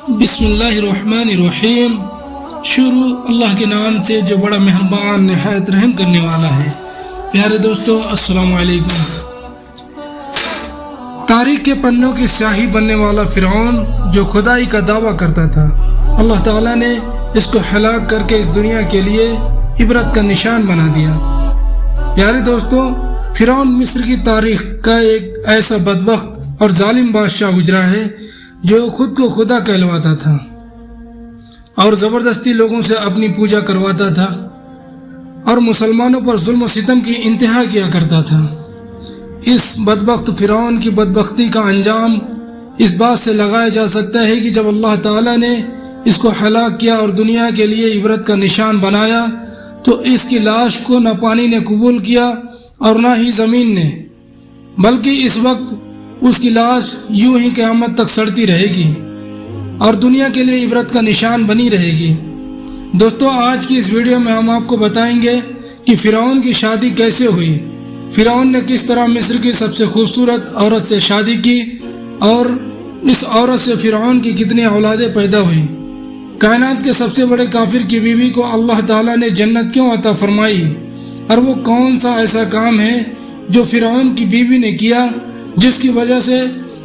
بسم اللہ الرحمن الرحیم۔ شروع اللہ کے نام سے جو بڑا مہربان نہایت رحم کرنے والا ہے۔ پیارے دوستو، السلام علیکم۔ تاریخ کے پنوں کی سیاہی بننے والا فرعون جو خدائی کا دعویٰ کرتا تھا، اللہ تعالیٰ نے اس کو ہلاک کر کے اس دنیا کے لیے عبرت کا نشان بنا دیا۔ پیارے دوستو، فرعون مصر کی تاریخ کا ایک ایسا بدبخت اور ظالم بادشاہ گزرا ہے جو خود کو خدا کہلواتا تھا اور زبردستی لوگوں سے اپنی پوجا کرواتا تھا اور مسلمانوں پر ظلم و ستم کی انتہا کیا کرتا تھا۔ اس بدبخت فرعون کی بدبختی کا انجام اس بات سے لگایا جا سکتا ہے کہ جب اللہ تعالیٰ نے اس کو ہلاک کیا اور دنیا کے لیے عبرت کا نشان بنایا تو اس کی لاش کو نہ پانی نے قبول کیا اور نہ ہی زمین نے، بلکہ اس وقت اس کی لاش یوں ہی قیامت تک سڑتی رہے گی اور دنیا کے لیے عبرت کا نشان بنی رہے گی۔ دوستو، آج کی اس ویڈیو میں ہم آپ کو بتائیں گے کہ فرعون کی شادی کیسے ہوئی، فرعون نے کس طرح مصر کی سب سے خوبصورت عورت سے شادی کی اور اس عورت سے فرعون کی کتنی اولادیں پیدا ہوئی، کائنات کے سب سے بڑے کافر کی بیوی کو اللہ تعالیٰ نے جنت کیوں عطا فرمائی، اور وہ کون سا ایسا کام ہے جو فرعون کی بیوی نے کیا جس کی وجہ سے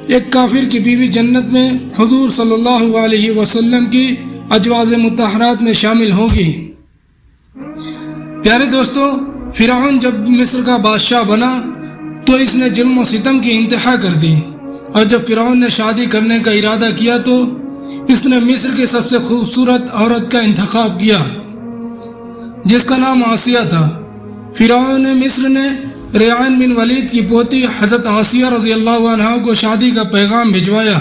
ایک کافر کی بیوی جنت میں حضور صلی اللہ علیہ وسلم کی ازواج مطہرات میں شامل ہوگی۔ پیارے دوستو، فرعون جب مصر کا بادشاہ بنا تو اس نے ظلم و ستم کی انتہا کر دی، اور جب فرعون نے شادی کرنے کا ارادہ کیا تو اس نے مصر کی سب سے خوبصورت عورت کا انتخاب کیا جس کا نام آسیہ تھا۔ فرعون مصر نے ریان بن ولید کی پوتی حضرت آسیہ رضی اللہ عنہ کو شادی کا پیغام بھجوایا۔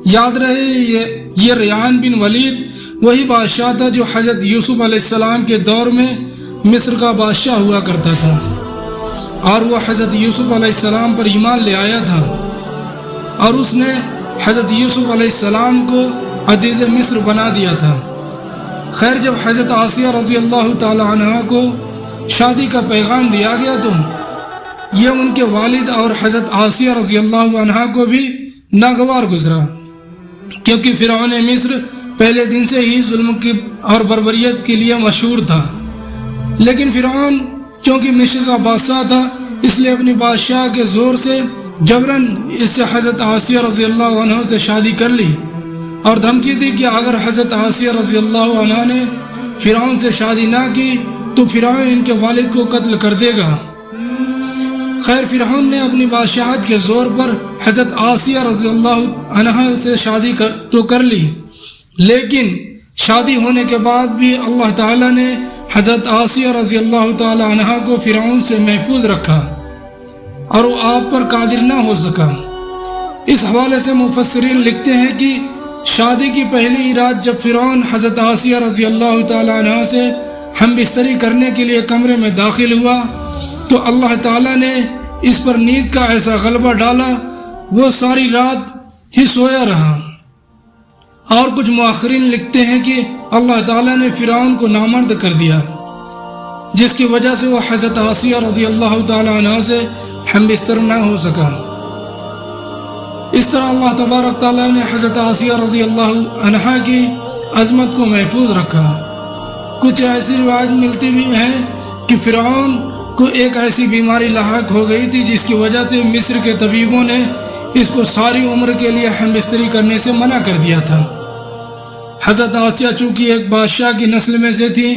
یاد رہے یہ ریان بن ولید وہی بادشاہ تھا جو حضرت یوسف علیہ السلام کے دور میں مصر کا بادشاہ ہوا کرتا تھا، اور وہ حضرت یوسف علیہ السلام پر ایمان لے آیا تھا اور اس نے حضرت یوسف علیہ السلام کو عزیز مصر بنا دیا تھا۔ خیر، جب حضرت آسیہ رضی اللہ تعالی عنہ کو شادی کا پیغام دیا گیا تو یہ ان کے والد اور حضرت آسیہ رضی اللہ عنہ کو بھی ناگوار گزرا، کیونکہ فرعون مصر پہلے دن سے ہی ظلم کی اور بربریت کے لیے مشہور تھا۔ لیکن فرعون چونکہ مصر کا بادشاہ تھا، اس لیے اپنی بادشاہ کے زور سے جبراً اس سے حضرت آسیہ رضی اللہ عنہ سے شادی کر لی اور دھمکی دی کہ اگر حضرت آسیہ رضی اللہ عنہ نے فرعون سے شادی نہ کی تو فرعون ان کے والد کو قتل کر دے گا۔ خیر، فرعون نے اپنی بادشاہت کے زور پر حضرت آسیہ رضی اللہ عنہ سے شادی تو کر لی، لیکن شادی ہونے کے بعد بھی اللہ تعالیٰ نے حضرت آسیہ رضی اللہ تعالی عنہ کو فرعون سے محفوظ رکھا اور وہ آپ پر قادر نہ ہو سکا۔ اس حوالے سے مفسرین لکھتے ہیں کہ شادی کی پہلی رات جب فرعون حضرت آسیہ رضی اللہ تعالی عنہ سے ہم بستری کرنے کے لیے کمرے میں داخل ہوا تو اللہ تعالیٰ نے اس پر نیند کا ایسا غلبہ ڈالا، وہ ساری رات ہی سویا رہا۔ اور کچھ مؤخرین لکھتے ہیں کہ اللہ تعالیٰ نے فرعون کو نامرد کر دیا، جس کی وجہ سے وہ حضرت آسیہ رضی اللہ تعالی عنہ سے ہم بستر نہ ہو سکا۔ اس طرح اللہ تبارک تعالیٰ نے حضرت آسیہ رضی اللہ عنہ کی عظمت کو محفوظ رکھا۔ کچھ ایسی روایت ملتی بھی ہیں کہ فرعون کو ایک ایسی بیماری لاحق ہو گئی تھی جس کی وجہ سے مصر کے طبیبوں نے اس کو ساری عمر کے لیے ہم بستری کرنے سے منع کر دیا تھا۔ حضرت آسیہ چونکہ ایک بادشاہ کی نسل میں سے تھی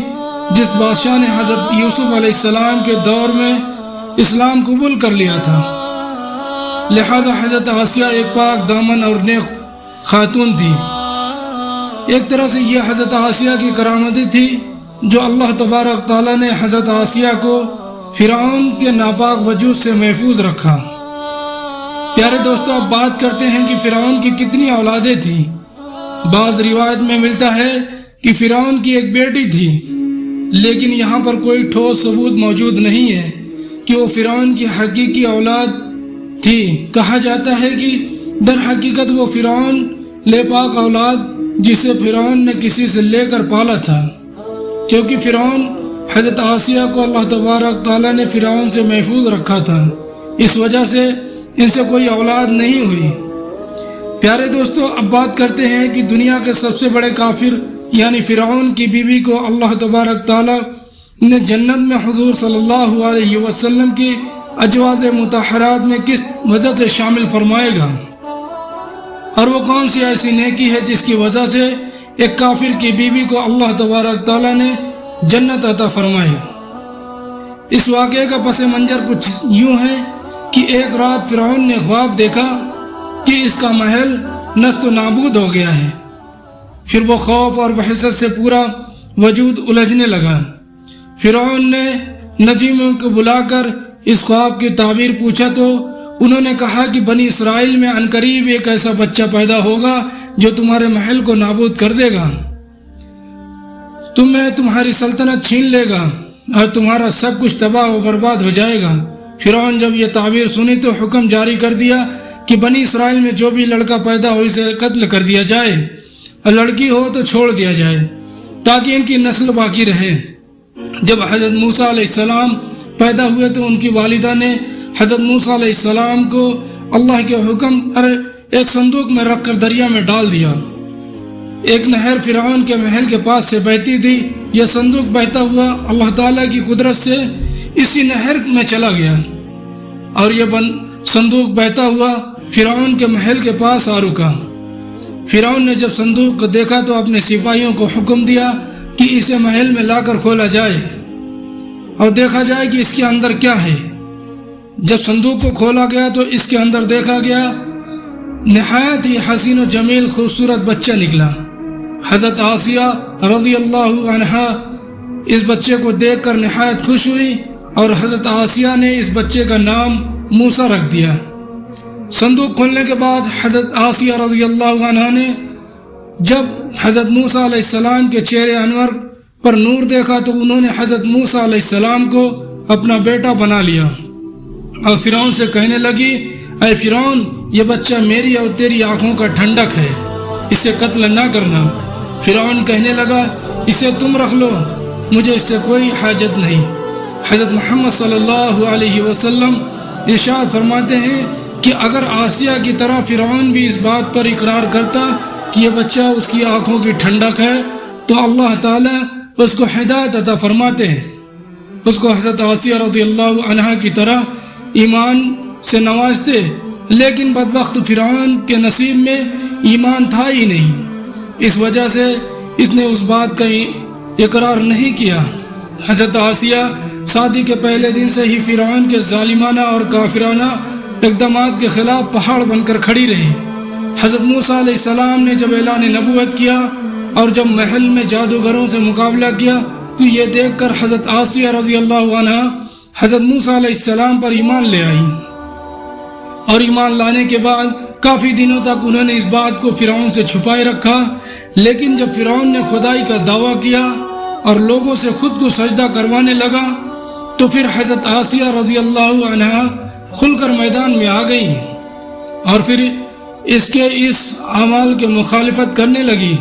جس بادشاہ نے حضرت یوسف علیہ السلام کے دور میں اسلام قبول کر لیا تھا، لہذا حضرت آسیہ ایک پاک دامن اور نیک خاتون تھی۔ ایک طرح سے یہ حضرت آسیہ کی کرامتی تھی جو اللہ تبارک تعالیٰ نے حضرت آسیہ کو فرعون کے ناپاک وجود سے محفوظ رکھا۔ پیارے دوستو، اب بات کرتے ہیں کہ فرعون کی کتنی اولادیں تھیں۔ بعض روایت میں ملتا ہے کہ فرعون کی ایک بیٹی تھی، لیکن یہاں پر کوئی ٹھوس ثبوت موجود نہیں ہے کہ وہ فرعون کی حقیقی اولاد تھی۔ کہا جاتا ہے کہ در حقیقت وہ فرعون لے پاک اولاد جسے فرعون نے کسی سے لے کر پالا تھا، کیونکہ فرعون حضرت آسیہ کو اللہ تبارک تعالیٰ نے فرعون سے محفوظ رکھا تھا، اس وجہ سے ان سے کوئی اولاد نہیں ہوئی۔ پیارے دوستو، اب بات کرتے ہیں کہ دنیا کے سب سے بڑے کافر یعنی فرعون کی بیوی کو اللہ تبارک تعالی نے جنت میں حضور صلی اللہ علیہ وسلم کی ازواج مطہرات میں کس وجہ سے شامل فرمائے گا، اور وہ کون سی ایسی نیکی ہے جس کی وجہ سے ایک کافر کی بیوی کو اللہ تبارک تعالی نے جنت عطا فرمائی۔ اس واقعے کا پس منظر کچھ یوں ہے کہ ایک رات فرعون نے خواب دیکھا کہ اس کا محل نست و نابود ہو گیا ہے۔ پھر وہ خوف اور وحشت سے پورا وجود الجھنے لگا۔ فرعون نے نجیموں کو بلا کر اس خواب کی تعبیر پوچھا تو انہوں نے کہا کہ بنی اسرائیل میں عنقریب ایک ایسا بچہ پیدا ہوگا جو تمہارے محل کو نابود کر دے گا، تمہیں تمہاری سلطنت چھین لے گا اور تمہارا سب کچھ تباہ و برباد ہو جائے گا۔ فرعون جب یہ تعبیر سنی تو حکم جاری کر دیا کہ بنی اسرائیل میں جو بھی لڑکا پیدا ہو اسے قتل کر دیا جائے، اور لڑکی ہو تو چھوڑ دیا جائے تاکہ ان کی نسل باقی رہے۔ جب حضرت موسیٰ علیہ السلام پیدا ہوئے تو ان کی والدہ نے حضرت موسیٰ علیہ السلام کو اللہ کے حکم پر ایک صندوق میں رکھ کر دریا میں ڈال دیا۔ ایک نہر فرعون کے محل کے پاس سے بہتی تھی۔ یہ صندوق بہتا ہوا اللہ تعالیٰ کی قدرت سے اسی نہر میں چلا گیا، اور یہ صندوق بہتا ہوا فرعون کے محل کے پاس آ رکا۔ فرعون نے جب صندوق کو دیکھا تو اپنے سپاہیوں کو حکم دیا کہ اسے محل میں لا کر کھولا جائے اور دیکھا جائے کہ اس کے اندر کیا ہے۔ جب صندوق کو کھولا گیا تو اس کے اندر دیکھا گیا نہایت ہی حسین و جمیل خوبصورت بچہ نکلا۔ حضرت آسیہ رضی اللہ عنہا اس بچے کو دیکھ کر نہایت خوش ہوئی، اور حضرت آسیہ نے اس بچے کا نام موسیٰ رکھ دیا۔ صندوق کھولنے کے بعد حضرت آسیہ رضی اللہ عنہا نے جب حضرت موسیٰ علیہ السلام کے چہرے انور پر نور دیکھا تو انہوں نے حضرت موسیٰ علیہ السلام کو اپنا بیٹا بنا لیا، اور فرعون سے کہنے لگی، اے فرعون، یہ بچہ میری اور تیری آنکھوں کا ٹھنڈک ہے، اسے قتل نہ کرنا۔ فرعون کہنے لگا، اسے تم رکھ لو، مجھے اس سے کوئی حاجت نہیں۔ حضرت محمد صلی اللہ علیہ وسلم ارشاد فرماتے ہیں کہ اگر آسیہ کی طرح فرعون بھی اس بات پر اقرار کرتا کہ یہ بچہ اس کی آنکھوں کی ٹھنڈک ہے تو اللہ تعالیٰ اس کو ہدایت عطا فرماتے ہیں، اس کو حضرت آسیہ رضی اللہ عنہا کی طرح ایمان سے نوازتے، لیکن بدبخت فرعون کے نصیب میں ایمان تھا ہی نہیں، اس وجہ سے اس نے اس بات کا اقرار نہیں کیا۔ حضرت آسیہ شادی کے پہلے دن سے ہی فرعون کے ظالمانہ اور کافرانہ اقدامات کے خلاف پہاڑ بن کر کھڑی رہی۔ حضرت موسیٰ علیہ السلام نے جب اعلان نبوت کیا اور جب محل میں جادوگروں سے مقابلہ کیا تو یہ دیکھ کر حضرت آسیہ رضی اللہ عنہ حضرت موسیٰ علیہ السلام پر ایمان لے آئیں، اور ایمان لانے کے بعد کافی دنوں تک انہوں نے اس بات کو فرعون سے چھپائے رکھا، لیکن جب فرعون نے خدائی کا دعویٰ کیا اور لوگوں سے خود کو سجدہ کروانے لگا تو پھر حضرت آسیہ رضی اللہ عنہ کھل کر میدان میں آ گئی اور پھر اس کے اعمال کے مخالفت کرنے لگی۔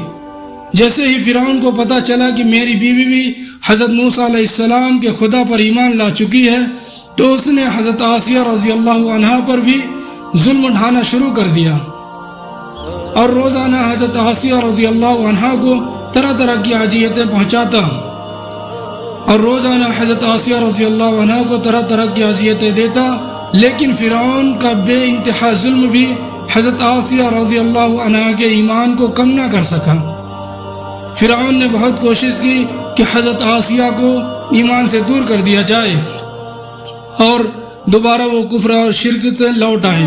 جیسے ہی فرعون کو پتہ چلا کہ میری بیوی بھی حضرت موسیٰ علیہ السلام کے خدا پر ایمان لا چکی ہے تو اس نے حضرت آسیہ رضی اللہ عنہ پر بھی ظلم ڈھانا شروع کر دیا، اور روزانہ حضرت آسیہ رضی اللہ عنہ کو طرح طرح کی اذیتیں پہنچاتا، اور روزانہ حضرت آسیہ رضی اللہ عنہ کو طرح طرح کی اذیتیں دیتا، لیکن فرعون کا بے انتہا ظلم بھی حضرت آسیہ رضی اللہ عنہ کے ایمان کو کم نہ کر سکا۔ فرعون نے بہت کوشش کی کہ حضرت آسیہ کو ایمان سے دور کر دیا جائے اور دوبارہ وہ کفر اور شرک سے لوٹ آئیں،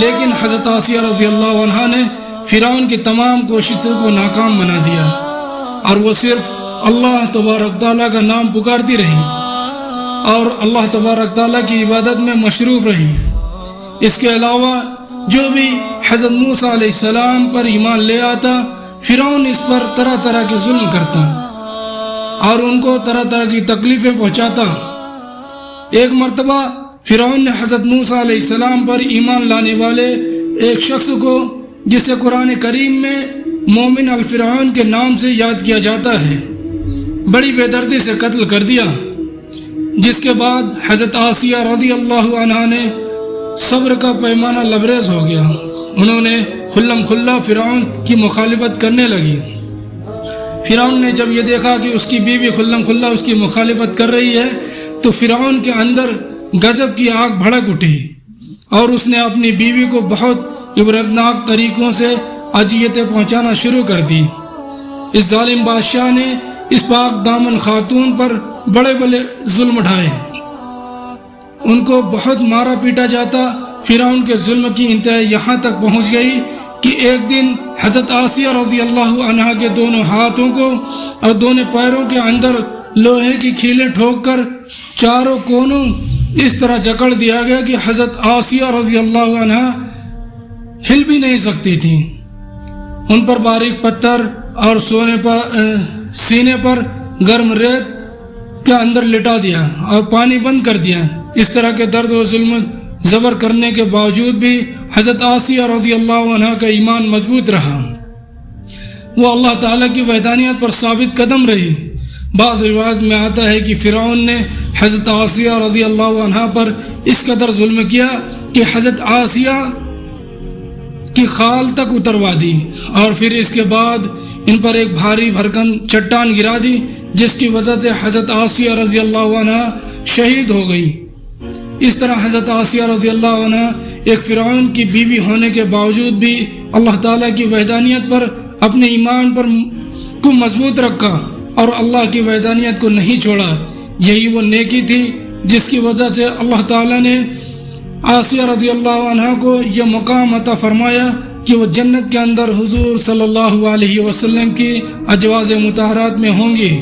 لیکن حضرت آسیہ رضی اللہ عنہ نے فرعون کی تمام کوششوں کو ناکام بنا دیا، اور وہ صرف اللہ تبارک تعالیٰ کا نام پکارتی رہی اور اللہ تبارک تعالیٰ کی عبادت میں مشروف رہی۔ اس کے علاوہ جو بھی حضرت موسیٰ علیہ السلام پر ایمان لے آتا فرعون اس پر طرح طرح کے ظلم کرتا اور ان کو طرح طرح کی تکلیفیں پہنچاتا۔ ایک مرتبہ فرعون نے حضرت موسیٰ علیہ السلام پر ایمان لانے والے ایک شخص کو، جسے قرآن کریم میں مومن الفرعون کے نام سے یاد کیا جاتا ہے، بڑی بے دردی سے قتل کر دیا، جس کے بعد حضرت آسیہ رضی اللہ عنہ نے صبر کا پیمانہ لبریز ہو گیا۔ انہوں نے خلم کھلا فرعون کی مخالفت کرنے لگی۔ فرعون نے جب یہ دیکھا کہ اس کی بیوی خلم کھلا اس کی مخالفت کر رہی ہے تو فرعون کے اندر غضب کی آگ بھڑک اٹھی اور اس نے اپنی بیوی کو بہت عبرتناک طریقوں سے اذیتیں پہنچانا شروع کر دی۔ اس ظالم بادشاہ نے اس پاک دامن خاتون پر بڑے بڑے ظلم اٹھائے، ان کو بہت مارا پیٹا جاتا۔ فرعون کے ظلم کی انتہا یہاں تک پہنچ گئی کہ ایک دن حضرت آسیہ رضی اللہ عنہا کے دونوں ہاتھوں کو اور دونوں پیروں کے اندر لوہے کی کھیلیں ٹھوک کر چاروں کونوں اس طرح جکڑ دیا گیا کہ حضرت آسیہ رضی اللہ عنہا ہل بھی نہیں سکتی تھی۔ ان پر باریک پتھر اور سینے پر گرم ریت کے اندر لٹا دیا اور پانی بند کر دیا۔ اس طرح کے درد و ظلم زبر کرنے کے باوجود بھی حضرت آسیہ رضی اللہ عنہ کا ایمان مضبوط رہا، وہ اللہ تعالیٰ کی وحدانیت پر ثابت قدم رہی۔ بعض روایت میں آتا ہے کہ فرعون نے حضرت آسیہ رضی اللہ عنہ پر اس قدر ظلم کیا کہ حضرت آسیہ کی خال تک اتروا دی اور پھر اس کے بعد ان پر ایک بھاری بھرکن چٹان گرا دی، جس کی وجہ سے حضرت آسیہ رضی اللہ عنہ شہید ہو گئی۔ اس طرح حضرت آسیہ رضی اللہ عنہ ایک فرعون کی بیوی ہونے کے باوجود بھی اللہ تعالیٰ کی وحدانیت پر اپنے ایمان پر کو مضبوط رکھا اور اللہ کی وحدانیت کو نہیں چھوڑا۔ یہی وہ نیکی تھی جس کی وجہ سے اللہ تعالیٰ نے آسیہ رضی اللہ عنہ کو یہ مقام عطا فرمایا کہ وہ جنت کے اندر حضور صلی اللہ علیہ وسلم کی ازواج مطہرات میں ہوں گی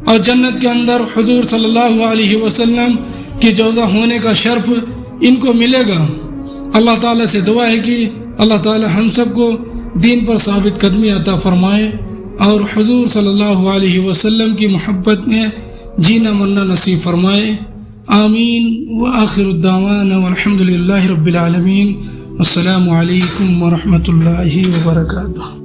اور جنت کے اندر حضور صلی اللہ علیہ وسلم کی جوزہ ہونے کا شرف ان کو ملے گا۔ اللہ تعالیٰ سے دعا ہے کہ اللہ تعالیٰ ہم سب کو دین پر ثابت قدمی عطا فرمائے اور حضور صلی اللہ علیہ وسلم کی محبت میں جینا مرنا نصیب فرمائے۔ آمین وآخر الدعوانا والحمد للہ رب العالمین۔ السلام علیکم ورحمۃ اللہ وبرکاتہ۔